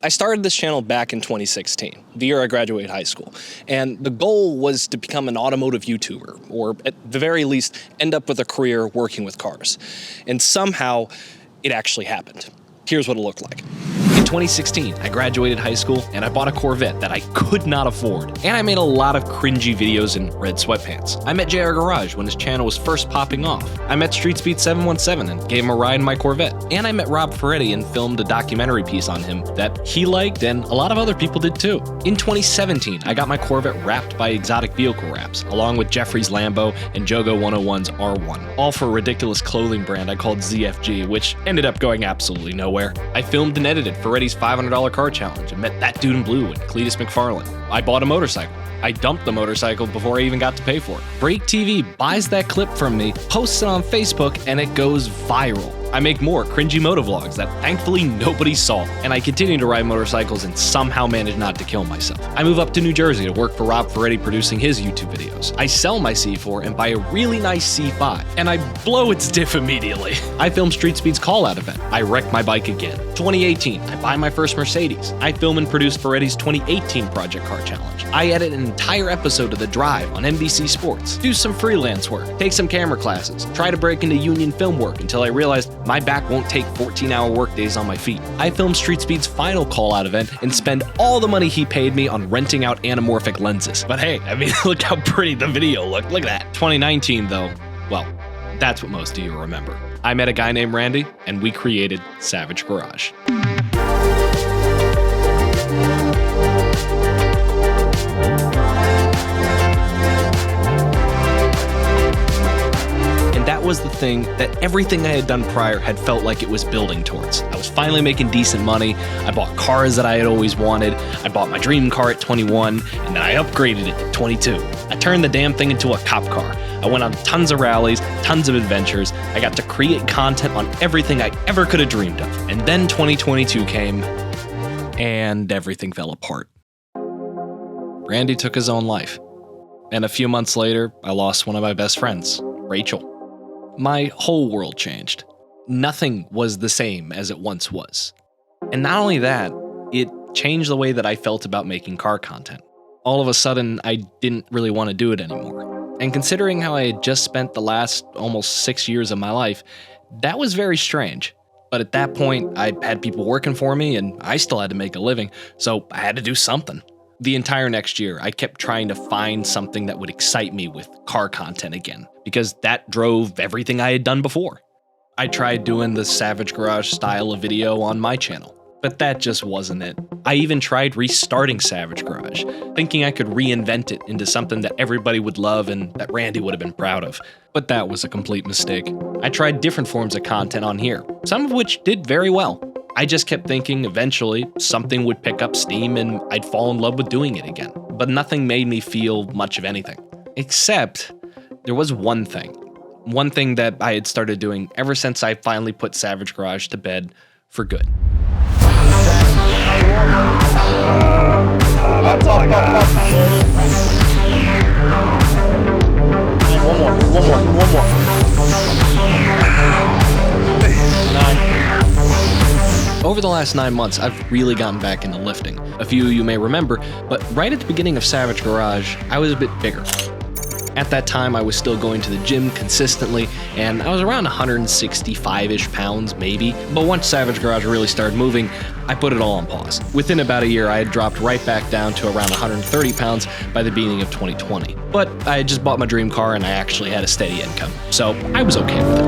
I started this channel back in 2016, the year I graduated high school, and the goal was to become an automotive YouTuber, or at the very least, end up with a career working with cars. And somehow, it actually happened. Here's what it looked like. In 2016, I graduated high school and I bought a Corvette that I could not afford. And I made a lot of cringy videos in red sweatpants. I met JR Garage when his channel was first popping off. I met StreetSpeed717 and gave him a ride in my Corvette. And I met Rob Ferretti and filmed a documentary piece on him that he liked and a lot of other people did too. In 2017, I got my Corvette wrapped by Exotic Vehicle Wraps, along with Jeffrey's Lambo and Jogo 101's R1. All for a ridiculous clothing brand I called ZFG, which ended up going absolutely nowhere. I filmed and edited Ferretti's $500 car challenge and met that dude in blue and Cletus McFarlane. I bought a motorcycle. I dumped the motorcycle before I even got to pay for it. Break TV buys that clip from me, posts it on Facebook, and it goes viral. I make more cringy motovlogs that thankfully nobody saw, and I continue to ride motorcycles and somehow manage not to kill myself. I move up to New Jersey to work for Rob Ferretti producing his YouTube videos. I sell my C4 and buy a really nice C5, and I blow its diff immediately. I film Street Speed's call-out event. I wreck my bike again. 2018, I buy my first Mercedes. I film and produce Ferretti's 2018 Project Car Challenge. I edit an entire episode of The Drive on NBC Sports, do some freelance work, take some camera classes, try to break into union film work until I realized my back won't take 14-hour workdays on my feet. I filmed Street Speed's final call-out event and spend all the money he paid me on renting out anamorphic lenses. But hey, I mean, look how pretty the video looked. Look at that. 2019, though, well, that's what most of you remember. I met a guy named Randy, and we created Savage Garage. That was the thing that everything I had done prior had felt like it was building towards. I was finally making decent money. I bought cars that I had always wanted. I bought my dream car at 21, and then I upgraded it at 22. I turned the damn thing into a cop car. I went on tons of rallies, tons of adventures. I got to create content on everything I ever could have dreamed of. And then 2022 came, and everything fell apart. Randy took his own life. And a few months later, I lost one of my best friends, Rachel. My whole world changed. Nothing was the same as it once was. And not only that, it changed the way that I felt about making car content. All of a sudden, I didn't really want to do it anymore. And considering how I had just spent the last almost 6 years of my life, that was very strange. But at that point, I had people working for me and I still had to make a living, so I had to do something. The entire next year, I kept trying to find something that would excite me with car content again, because that drove everything I had done before. I tried doing the Savage Garage style of video on my channel, but that just wasn't it. I even tried restarting Savage Garage, thinking I could reinvent it into something that everybody would love and that Randy would have been proud of. But that was a complete mistake. I tried different forms of content on here, some of which did very well. I just kept thinking eventually something would pick up steam and I'd fall in love with doing it again. But nothing made me feel much of anything. Except there was one thing. One thing that I had started doing ever since I finally put Savage Garage to bed for good. One more. Over the last 9 months, I've really gotten back into lifting. A few of you may remember, but right at the beginning of Savage Garage, I was a bit bigger. At that time, I was still going to the gym consistently, and I was around 165-ish pounds, maybe. But once Savage Garage really started moving, I put it all on pause. Within about a year, I had dropped right back down to around 130 pounds by the beginning of 2020. But I had just bought my dream car, and I actually had a steady income, so I was okay with it.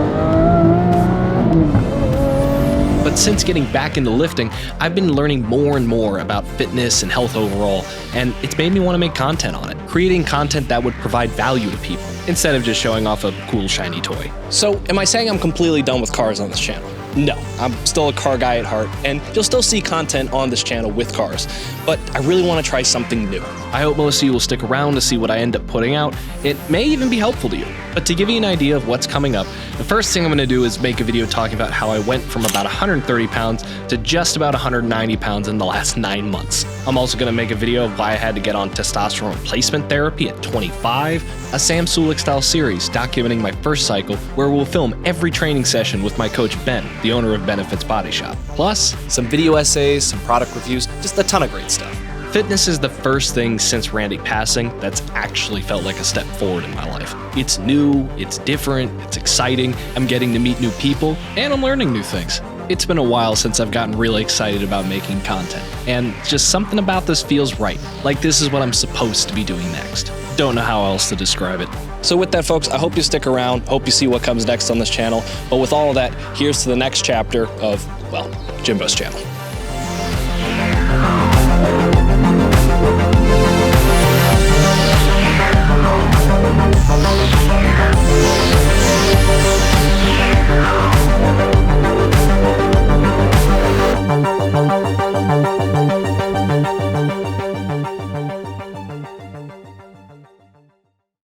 But since getting back into lifting, I've been learning more and more about fitness and health overall, and it's made me want to make content on it, creating content that would provide value to people, instead of just showing off a cool shiny toy. So, am I saying I'm completely done with cars on this channel? No, I'm still a car guy at heart, and you'll still see content on this channel with cars, but I really want to try something new. I hope most of you will stick around to see what I end up putting out. It may even be helpful to you. But to give you an idea of what's coming up, the first thing I'm going to do is make a video talking about how I went from about 130 pounds to just about 190 pounds in the last 9 months. I'm also going to make a video of why I had to get on testosterone replacement therapy at 25, a Sam Sulek style series documenting my first cycle where we'll film every training session with my coach Ben, the owner of Benefits Body Shop. Plus, some video essays, some product reviews, just a ton of great stuff. Fitness is the first thing since Randy passing that's actually felt like a step forward in my life. It's new, it's different, it's exciting, I'm getting to meet new people, and I'm learning new things. It's been a while since I've gotten really excited about making content, and just something about this feels right, like this is what I'm supposed to be doing next. Don't know how else to describe it. So with that, folks, I hope you stick around, hope you see what comes next on this channel, but with all of that, here's to the next chapter of, well, Jimbo's channel.